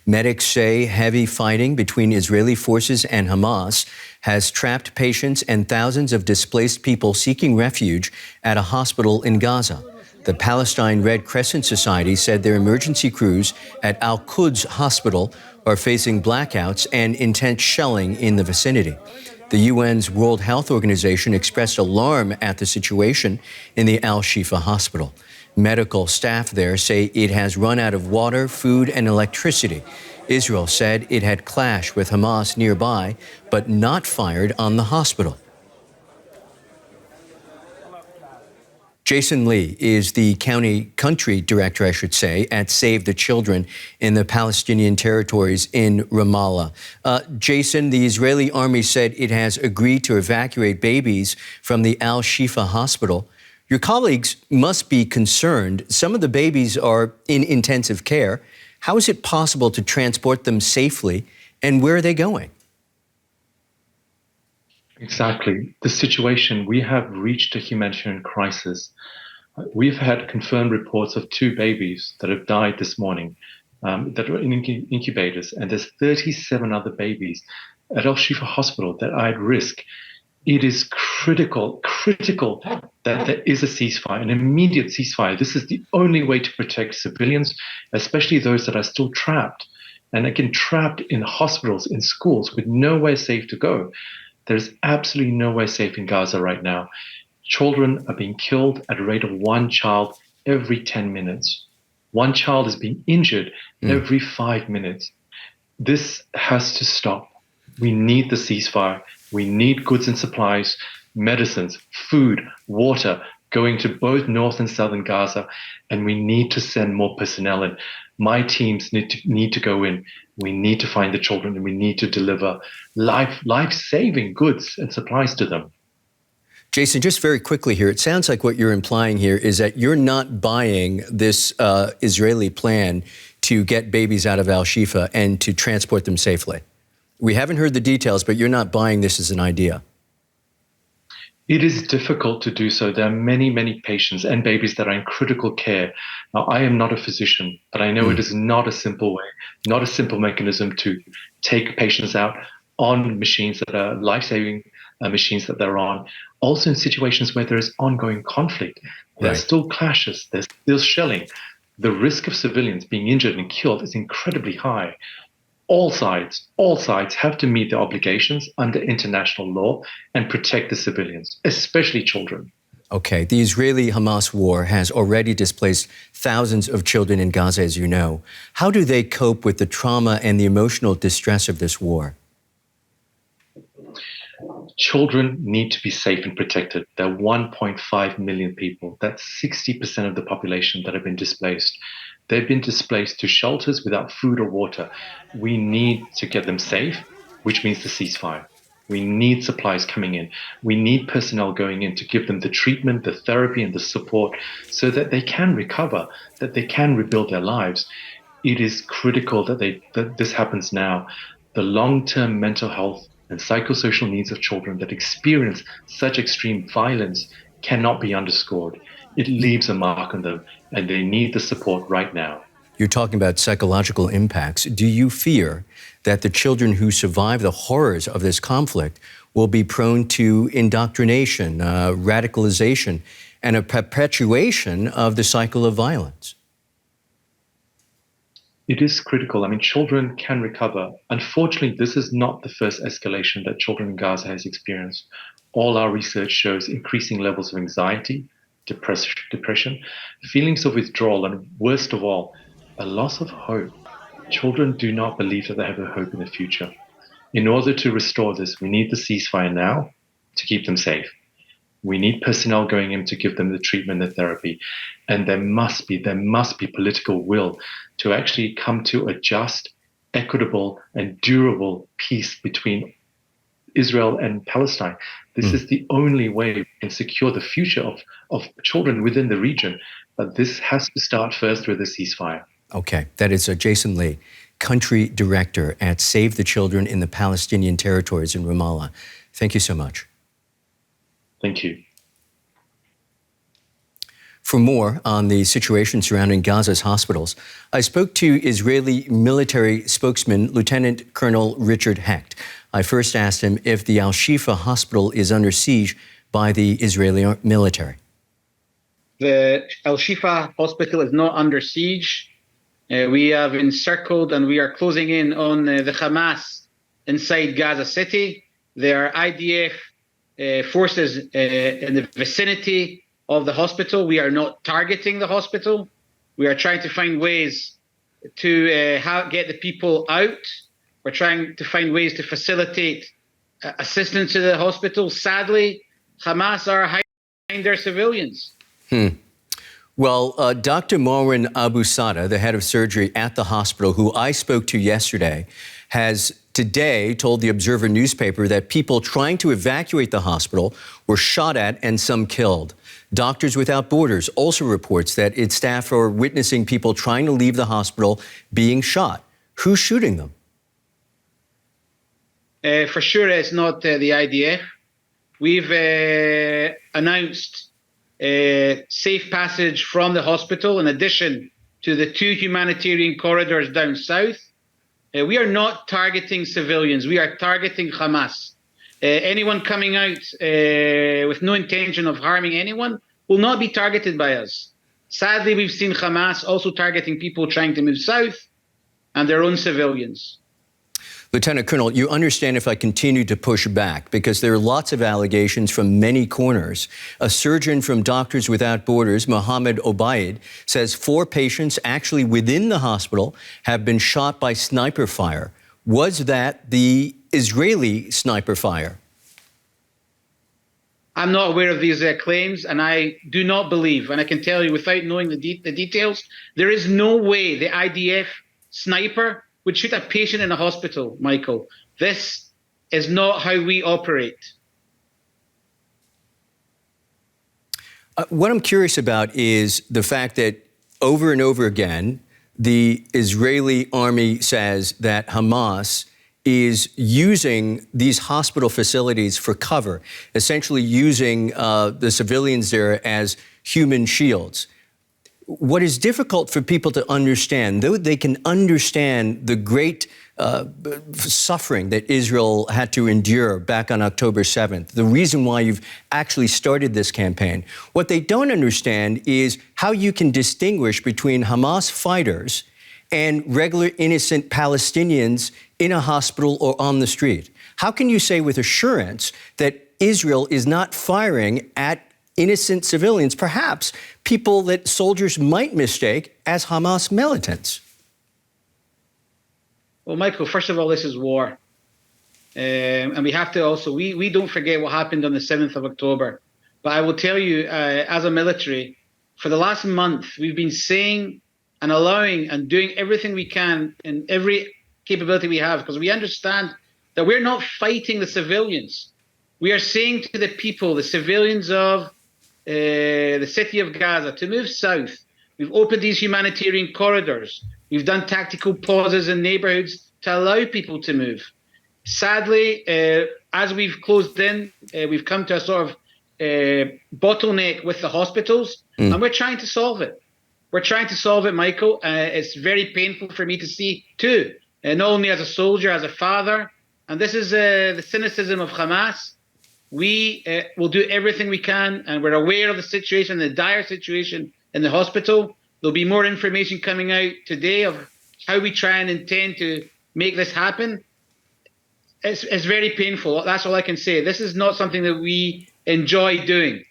Medics say heavy fighting between Israeli forces and Hamas has trapped patients and thousands of displaced people seeking refuge at a hospital in Gaza. The Palestine Red Crescent Society said their emergency crews at Al-Quds Hospital are facing blackouts and intense shelling in the vicinity. The UN's World Health Organization expressed alarm at the situation in the Al-Shifa hospital. Medical staff there say it has run out of water, food, and electricity. Israel said it had clashed with Hamas nearby, but not fired on the hospital. Jason Lee is the country director, I should say, at Save the Children in the Palestinian territories in Ramallah. Jason, the Israeli army said it has agreed to evacuate babies from the Al-Shifa hospital. Your colleagues must be concerned. Some of the babies are in intensive care. How is it possible to transport them safely, and where are they going? Exactly. The situation, we have reached a humanitarian crisis. We've had confirmed reports of 2 babies that have died this morning that were in incubators, and there's 37 other babies at Al-Shifa hospital that are at risk. It is critical that there is a ceasefire, an immediate ceasefire. This is the only way to protect civilians, especially those that are still trapped. And again, trapped in hospitals, in schools, with nowhere safe to go. There's absolutely nowhere safe in Gaza right now. Children are being killed at a rate of 1 child every 10 minutes. 1 child is being injured every 5 minutes. This has to stop. We need the ceasefire. We need goods and supplies, medicines, food, water, going to both north and southern Gaza, and we need to send more personnel in. My teams need to go in. We need to find the children, and we need to deliver life-saving goods and supplies to them. Jason, just very quickly here, it sounds like what you're implying here is that you're not buying this Israeli plan to get babies out of Al-Shifa and to transport them safely. We haven't heard the details, but you're not buying this as an idea. It is difficult to do so. There are many, many patients and babies that are in critical care. Now, I am not a physician, but I know it is not a simple way, not a simple mechanism to take patients out on machines that are life-saving machines that they're on. Also in situations where there is ongoing conflict, there are still clashes, there's still shelling. The risk of civilians being injured and killed is incredibly high. All sides have to meet their obligations under international law and protect the civilians, especially children. Okay, the Israeli-Hamas war has already displaced thousands of children in Gaza, as you know. How do they cope with the trauma and the emotional distress of this war? Children need to be safe and protected. There are 1.5 million people. That's 60% of the population that have been displaced. They've been displaced to shelters without food or water. We need to get them safe, which means the ceasefire. We need supplies coming in. We need personnel going in to give them the treatment, the therapy, and the support so that they can recover, that they can rebuild their lives. It is critical that this happens now. The long-term mental health and psychosocial needs of children that experience such extreme violence cannot be underscored. It leaves a mark on them, and they need the support right now. You're talking about psychological impacts. Do you fear that the children who survive the horrors of this conflict will be prone to indoctrination, radicalization, and a perpetuation of the cycle of violence? It is critical. I mean, children can recover. Unfortunately, this is not the first escalation that children in Gaza has experienced. All our research shows increasing levels of anxiety, depression, feelings of withdrawal, and worst of all, a loss of hope. Children do not believe that they have a hope in the future. In order to restore this, we need the ceasefire now to keep them safe. We need personnel going in to give them the treatment and therapy. And there must be political will to actually come to a just, equitable, and durable peace between Israel and Palestine. This is the only way we can secure the future of children within the region. But this has to start first with a ceasefire. Okay, that is Jason Lee, country director at Save the Children in the Palestinian territories in Ramallah. Thank you so much. Thank you. For more on the situation surrounding Gaza's hospitals, I spoke to Israeli military spokesman Lieutenant Colonel Richard Hecht. I first asked him if the Al-Shifa hospital is under siege by the Israeli military. The Al-Shifa hospital is not under siege. We have encircled and we are closing in on the Hamas inside Gaza City. There are IDF forces in the vicinity of the hospital. We are not targeting the hospital. We are trying to find ways to get the people out. We're trying to find ways to facilitate assistance to the hospital. Sadly, Hamas are hiding their civilians. Well, Dr. Marwan Abu Sada, the head of surgery at the hospital, who I spoke to yesterday, has today told the Observer newspaper that people trying to evacuate the hospital were shot at and some killed. Doctors Without Borders also reports that its staff are witnessing people trying to leave the hospital being shot. Who's shooting them? For sure, it's not the IDF. We've announced safe passage from the hospital in addition to the 2 humanitarian corridors down south. We are not targeting civilians. We are targeting Hamas. Anyone coming out with no intention of harming anyone will not be targeted by us. Sadly, we've seen Hamas also targeting people trying to move south and their own civilians. Lieutenant Colonel, you understand if I continue to push back, because there are lots of allegations from many corners. A surgeon from Doctors Without Borders, Mohammed Obaid, says 4 patients actually within the hospital have been shot by sniper fire. Was that the Israeli sniper fire? I'm not aware of these claims, and I do not believe, and I can tell you without knowing the details, there is no way the IDF sniper would shoot a patient in a hospital, Michael. This is not how we operate. What I'm curious about is the fact that over and over again, the Israeli army says that Hamas is using these hospital facilities for cover, essentially using the civilians there as human shields. What is difficult for people to understand, though they can understand the great suffering that Israel had to endure back on October 7th, the reason why you've actually started this campaign, what they don't understand is how you can distinguish between Hamas fighters and regular innocent Palestinians in a hospital or on the street. How can you say with assurance that Israel is not firing at innocent civilians, perhaps people that soldiers might mistake as Hamas militants? Well, Michael, first of all, this is war. And we have to also, we don't forget what happened on the 7th of October. But I will tell you, as a military, for the last month, we've been saying and allowing and doing everything we can in every capability we have, because we understand that we're not fighting the civilians. We are saying to the people, the civilians of the city of Gaza, to move south. We've opened these humanitarian corridors. We've done tactical pauses in neighborhoods to allow people to move. Sadly, as we've closed in, we've come to a sort of bottleneck with the hospitals, and we're trying to solve it. We're trying to solve it, Michael. It's very painful for me to see, too, not only as a soldier, as a father. And this is the cynicism of Hamas. We will do everything we can, and we're aware of the situation, the dire situation in the hospital. There'll be more information coming out today of how we try and intend to make this happen. It's very painful. That's all I can say. This is not something that we enjoy doing.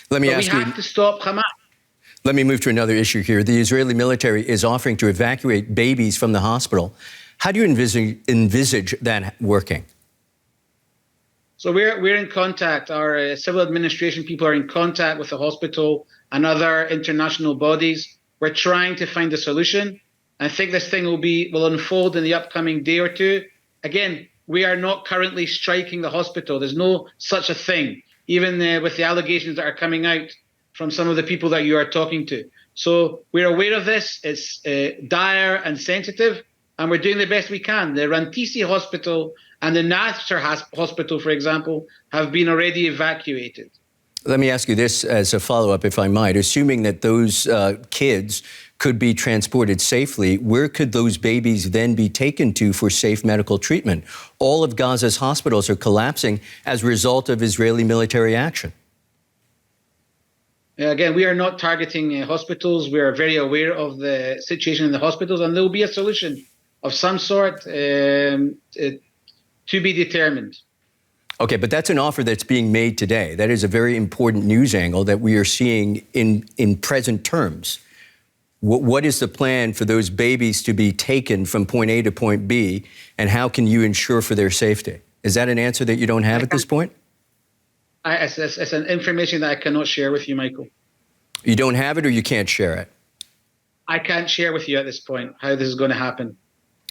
Let me ask you. We have to stop Hamas. Let me move to another issue here. The Israeli military is offering to evacuate babies from the hospital. How do you envisage that working? So we're in contact. Our civil administration people are in contact with the hospital and other international bodies. We're trying to find a solution. I think this thing will unfold in the upcoming day or two. Again, we are not currently striking the hospital. There's no such a thing, even with the allegations that are coming out from some of the people that you are talking to. So we're aware of this. It's dire and sensitive, and we're doing the best we can. The Rantisi Hospital and the Nasser Hospital, for example, have been already evacuated. Let me ask you this as a follow-up, if I might. Assuming that those kids could be transported safely, where could those babies then be taken to for safe medical treatment? All of Gaza's hospitals are collapsing as a result of Israeli military action. Again, we are not targeting hospitals. We are very aware of the situation in the hospitals, and there will be a solution of some sort to be determined. Okay, but that's an offer that's being made today. That is a very important news angle that we are seeing in present terms. What is the plan for those babies to be taken from point A to point B, and how can you ensure for their safety? Is that an answer that you don't have at this point? It's an information that I cannot share with you, Michael. You don't have it, or you can't share it? I can't share with you at this point how this is going to happen.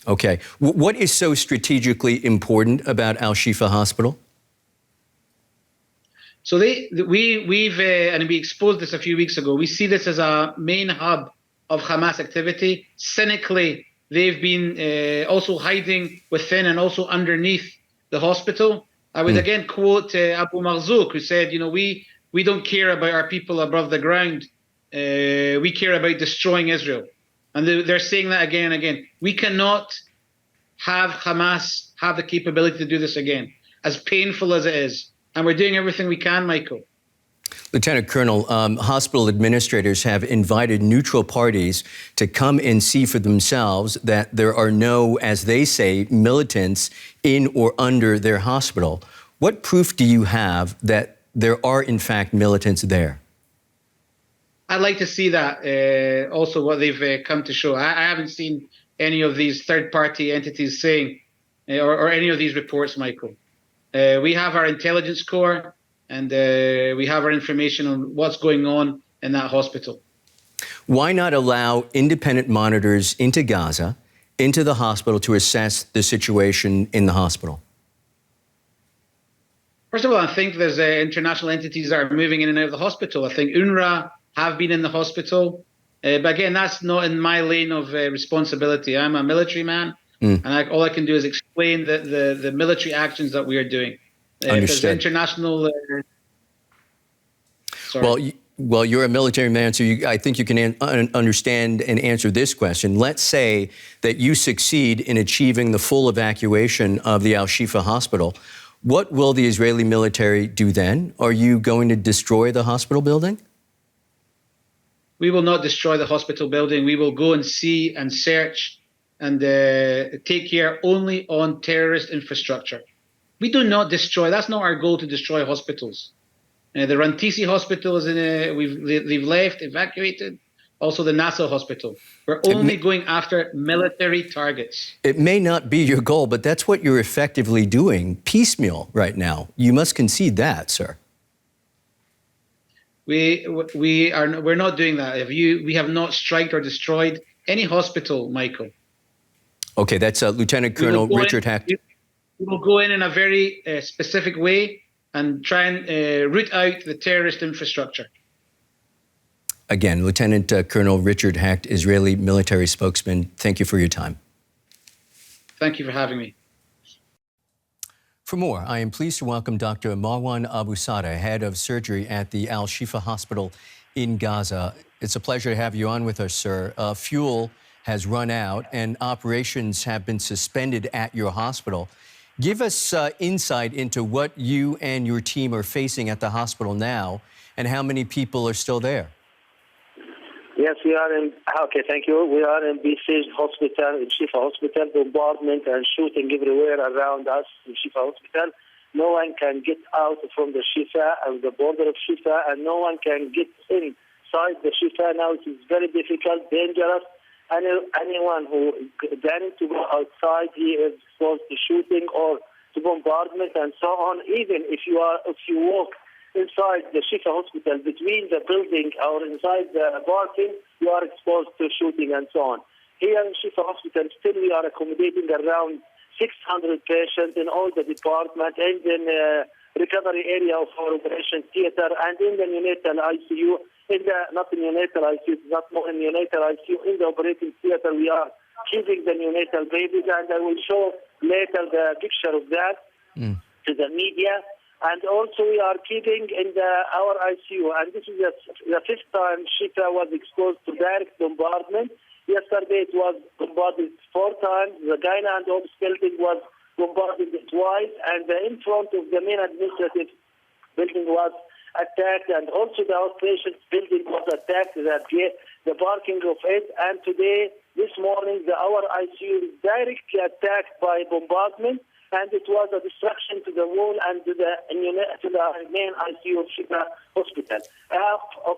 Okay. What is so strategically important about Al-Shifa Hospital? So we've and we exposed this a few weeks ago. We see this as a main hub of Hamas activity. Cynically, they've been also hiding within and also underneath the hospital. I would again quote Abu Marzouk, who said, we don't care about our people above the ground. We care about destroying Israel. And they're saying that again and again. We cannot have Hamas have the capability to do this again, as painful as it is. And we're doing everything we can, Michael. Lieutenant Colonel, hospital administrators have invited neutral parties to come and see for themselves that there are no, as they say, militants in or under their hospital. What proof do you have that there are, in fact, militants there? I'd like to see that, also what they've come to show. I haven't seen any of these third-party entities saying, or any of these reports, Michael. We have our intelligence corps, and we have our information on what's going on in that hospital. Why not allow independent monitors into Gaza, into the hospital, to assess the situation in the hospital? First of all, I think there's international entities that are moving in and out of the hospital. I think UNRWA have been in the hospital. But again, that's not in my lane of responsibility. I'm a military man, and all I can do is explain the military actions that we are doing. Understood. International. Well, you're a military man, so I think you can understand and answer this question. Let's say that you succeed in achieving the full evacuation of the Al-Shifa hospital. What will the Israeli military do then? Are you going to destroy the hospital building? We will not destroy the hospital building. We will go and see and search and take care only on terrorist infrastructure. We do not destroy. That's not our goal, to destroy hospitals. The Rantisi hospital is they've left, evacuated. Also the Nasser hospital. We're only going after military targets. It may not be your goal, but that's what you're effectively doing piecemeal right now. You must concede that, sir. We're not doing that. We have not striked or destroyed any hospital, Michael. Okay, that's Lieutenant Colonel Richard Hecht. We will go in a very specific way and try and root out the terrorist infrastructure. Again, Lieutenant Colonel Richard Hecht, Israeli military spokesman, thank you for your time. Thank you for having me. For more, I am pleased to welcome Dr. Marwan Abu Sada, head of surgery at the Al-Shifa Hospital in Gaza. It's a pleasure to have you on with us, sir. Fuel has run out and operations have been suspended at your hospital. Give us insight into what you and your team are facing at the hospital now and how many people are still there. Yes, we are in. Okay, thank you. We are in besieged hospital, in Shifa Hospital. Bombardment and shooting everywhere around us in Shifa Hospital. No one can get out from the Shifa and the border of Shifa, and no one can get inside the Shifa. Now it is very difficult, dangerous. Anyone who daring to go outside, he is exposed to shooting or to bombardment and so on. Even if you walk inside the Shifa Hospital, between the building or inside the parking, you are exposed to shooting and so on. Here in Shifa Hospital, still we are accommodating around 600 patients in all the departments, and in the recovery area of our operation theater, and in the neonatal ICU. Not in neonatal ICU, not more in neonatal ICU. In the operating theater, we are keeping the neonatal babies, and I will show later the picture of that to the media. And also we are keeping in our ICU. And this is the fifth time Shifa was exposed to direct bombardment. Yesterday it was bombarded 4 times. The Gyna and Ops building was bombarded twice. And in front of the main administrative building was attacked. And also the outpatient building was attacked, the parking of it. And today, this morning, our ICU is directly attacked by bombardment. And it was a destruction to the wall and to the main ICU of Shifa Hospital.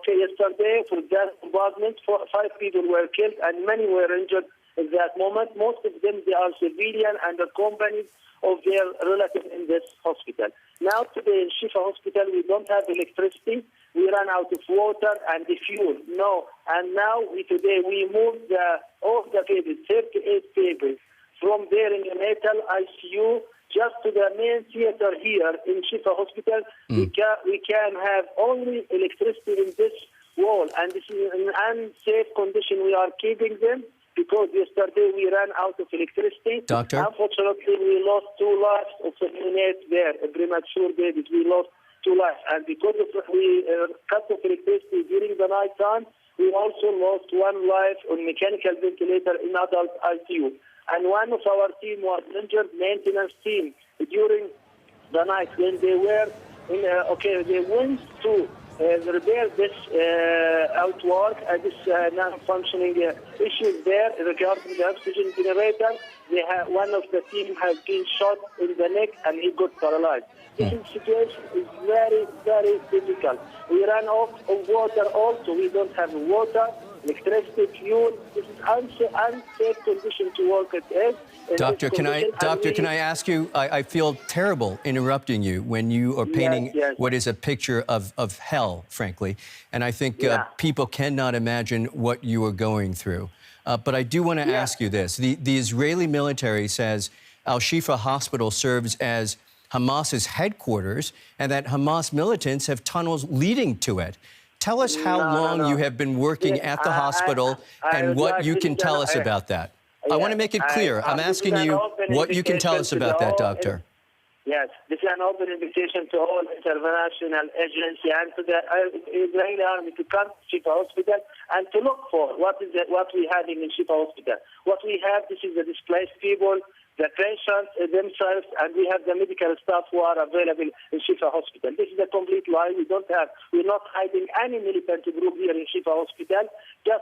Yesterday, for that bombardment, 5 people were killed and many were injured at that moment. Most of them, they are civilian and accompanied of their relatives in this hospital. Now, today in Shifa Hospital, we don't have electricity. We ran out of water and the fuel. No. And now, today, we moved all the babies, 38 babies, from their neonatal ICU just to the main theater here in Shifa Hospital. We can have only electricity in this wall, and this is an unsafe condition. We are keeping them because yesterday we ran out of electricity. Doctor? Unfortunately, we lost 2 lives of neonates there, premature babies. We lost 2 lives, and because we cut off electricity during the night time, we also lost 1 life on mechanical ventilator in adult ICU. And one of our team was injured, maintenance team, during the night when they were they went to repair this outwork and this non-functioning issues there regarding the oxygen generator. One of the team has been shot in the neck and he got paralyzed. This situation is very, very difficult. We ran out of water also. We don't have water, electricity, fuel. This is unsafe condition to work at. Doctor, can I ask you, I feel terrible interrupting you when you are painting what is a picture of hell, frankly. And I think people cannot imagine what you are going through. But I do want to ask you this. The Israeli military says Al-Shifa Hospital serves as Hamas's headquarters and that Hamas militants have tunnels leading to it. Tell us how long you have been working at the hospital and what you can tell us about that. I want to make it clear. I'm asking you what you can tell us about that, Doctor. Yes, this is an open invitation to all international agencies and to the Israeli army to come to Shifa Hospital and to look for what we have in Shifa Hospital. What we have, this is the displaced people, the patients themselves, and we have the medical staff who are available in Shifa Hospital. This is a complete lie. We're not hiding any militant group here in Shifa Hospital. This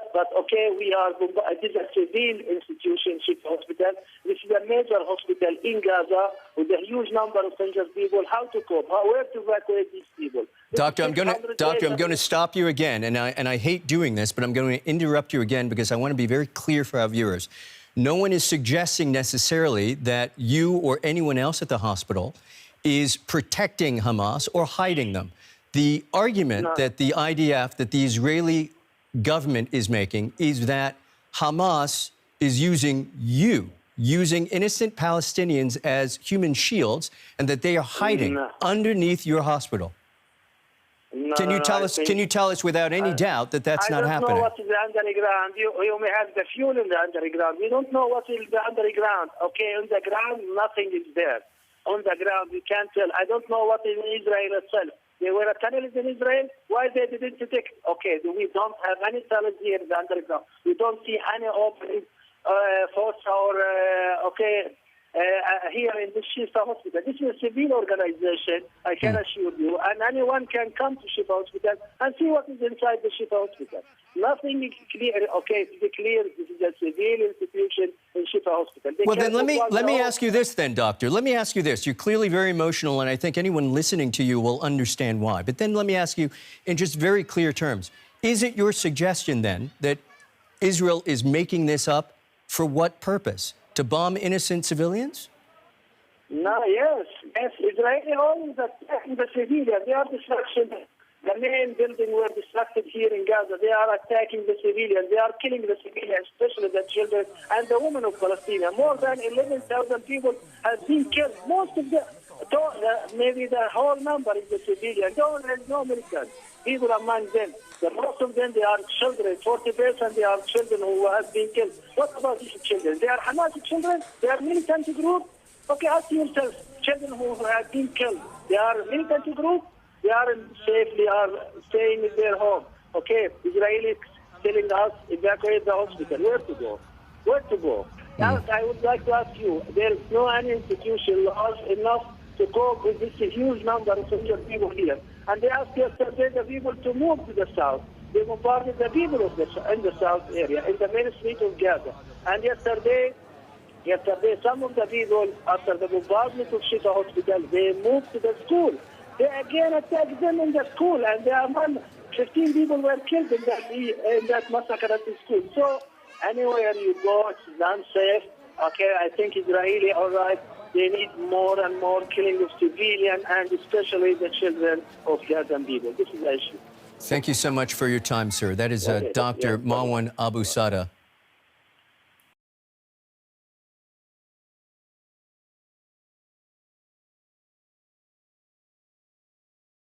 is a civil institution, Shifa Hospital. This is a major hospital in Gaza with a huge number of injured people. How to cope? Where to evacuate these people? Doctor, I'm going to stop you again, and I hate doing this, but I'm going to interrupt you again because I want to be very clear for our viewers. No one is suggesting necessarily that you or anyone else at the hospital is protecting Hamas or hiding them. The argument that the IDF, that the Israeli government is making is that Hamas is using innocent Palestinians as human shields and that they are hiding underneath your hospital. Can you tell us without any doubt that that's not happening? I don't know what is the underground. You may have the fuel in the underground. We don't know what is the underground. Okay, on the ground, nothing is there. On the ground, we can't tell. I don't know what is in Israel itself. There were tunnels in Israel. Why they didn't detect? Okay, we don't have any tunnels here in the underground. We don't see any opening force or here in the Shifa Hospital. This is a civil organization, I can assure you, and anyone can come to Shifa Hospital and see what is inside the Shifa Hospital. Nothing is clear. Okay, to be clear, this is a civil institution in Shifa Hospital. Well, then let me ask you this then, Doctor. Let me ask you this. You're clearly very emotional, and I think anyone listening to you will understand why. But then let me ask you in just very clear terms, is it your suggestion then that Israel is making this up for what purpose? To bomb innocent civilians? No, yes. Israeli always attacking the civilians. They are destruction. The main building were destructed here in Gaza. They are attacking the civilians. They are killing the civilians, especially the children and the women of Palestine. More than 11,000 people have been killed. Most of them, maybe the whole number is the civilians. There is no militants. People among them. Most of them, they are children. 40% they are children who have been killed. What about these children? They are Hamas children? They are militant group? Okay, ask yourself, children who have been killed, they are a militant group, they are safely are staying in their home. Okay, Israelis telling us evacuate the hospital. Where to go? Where to go? I would like to ask you, there is no any institution large enough to cope with this huge number of people here. And they asked yesterday the people to move to the south. They bombarded the people in the south area, in the main street of Gaza. And yesterday, some of the people, after the bombardment of Al-Shifa Hospital, they moved to the school. They again attacked them in the school, and 15 people were killed in that massacre at the school. So anywhere you go, it's unsafe. Okay, I think Israeli, all right, they need more and more killing of civilians, and especially the children of Gazan people. This is the issue. Thank you so much for your time, sir. That is Dr. Marwan Abu Sada.